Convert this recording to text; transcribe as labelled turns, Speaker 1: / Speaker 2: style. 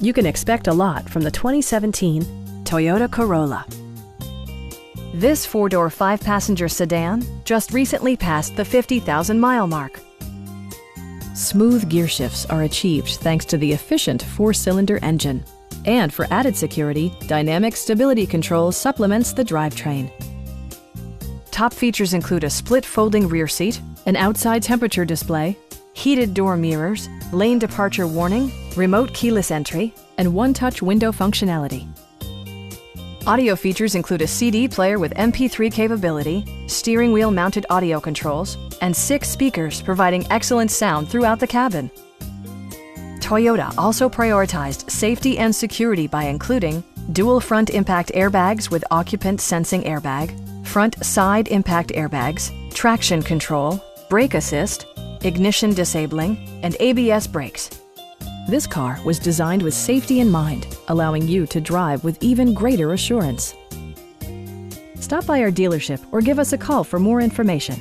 Speaker 1: You can expect a lot from the 2017 Toyota Corolla. This four-door, five-passenger sedan just recently passed the 50,000-mile mark. Smooth gear shifts are achieved thanks to the efficient four-cylinder engine. And for added security, dynamic stability control supplements the drivetrain. Top features include a split folding rear seat, an outside temperature display, heated door mirrors, lane departure warning, remote keyless entry, and one-touch window functionality. Audio features include a CD player with MP3 capability, steering wheel mounted audio controls, and 6 speakers providing excellent sound throughout the cabin. Toyota also prioritized safety and security by including dual front impact airbags with occupant sensing airbag, front side impact airbags, traction control, brake assist, ignition disabling, and ABS brakes. This car was designed with safety in mind, allowing you to drive with even greater assurance. Stop by our dealership or give us a call for more information.